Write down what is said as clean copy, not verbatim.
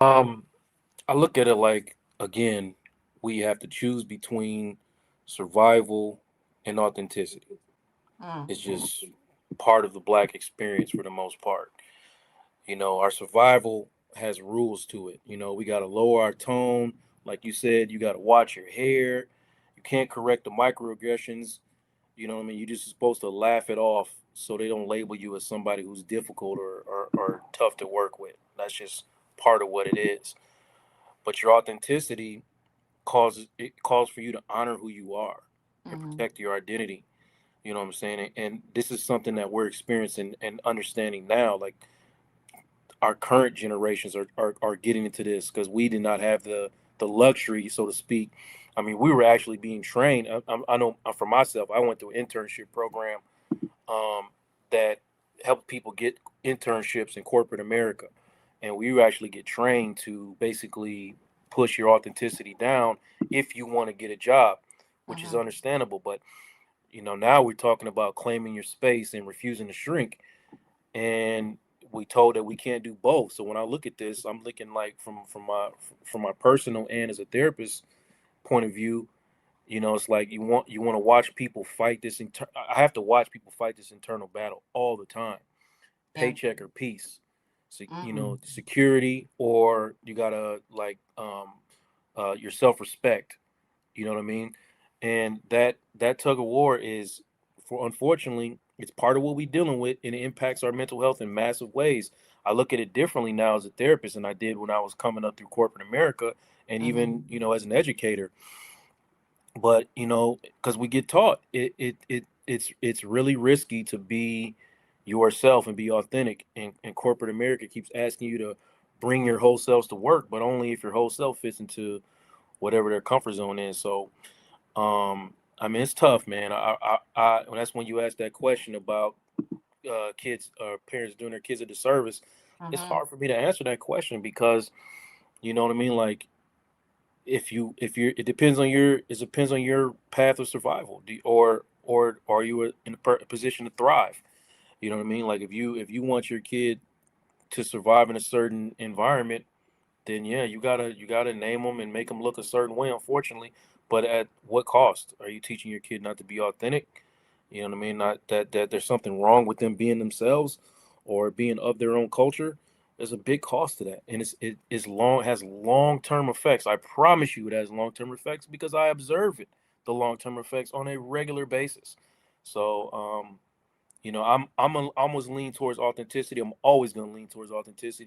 Um, I look at it like, again, we have to choose between survival and authenticity. Mm. It's just part of the black experience for the most part. Our survival has rules to it. We got to lower our tone. Like you said, you got to watch your hair. You can't correct the microaggressions. You know what I mean? You're just supposed to laugh it off so they don't label you as somebody who's difficult or tough to work with. That's just part of what it is. But your authenticity calls for you to honor who you are and Mm-hmm. protect your identity. You know what I'm saying? And this is something that we're experiencing and understanding now. Like our current generations are getting into this because we did not have the luxury, so to speak. I mean, we were actually being trained. I know for myself, I went through an internship program um, that helped people get internships in corporate America, and we actually get trained to basically push your authenticity down if you want to get a job, which is Mm-hmm. understandable. But now we're talking about claiming your space and refusing to shrink, and we told that we can't do both. So when I look at this, I'm looking like from my personal and as a therapist point of view. It's like you want to watch people fight this. I have to watch people fight this internal battle all the time. Yeah. Paycheck or peace. So, Mm-mm. security, or you gotta like your self respect. You know what I mean? And that tug of war is, for unfortunately, it's part of what we're dealing with, and it impacts our mental health in massive ways. I look at it differently now as a therapist than I did when I was coming up through corporate America, and Mm-hmm. even as an educator. But because we get taught it's really risky to be yourself and be authentic, and corporate America keeps asking you to bring your whole selves to work, but only if your whole self fits into whatever their comfort zone is. So I mean, it's tough, man. That's when you ask that question about kids or parents doing their kids a disservice. It's Mm-hmm. hard for me to answer that question because you know what I mean. Like, if you're it depends on your path of survival. Or are you in a position to thrive? You know what I mean. Like, if you want your kid to survive in a certain environment, then yeah, you gotta name them and make them look a certain way, unfortunately. But at what cost? Are you teaching your kid not to be authentic? You know what I mean? Not that there's something wrong with them being themselves or being of their own culture. There's a big cost to that, and has long term effects. I promise you, it has long term effects because I observe the long term effects on a regular basis. So, almost lean towards authenticity. I'm always gonna lean towards authenticity.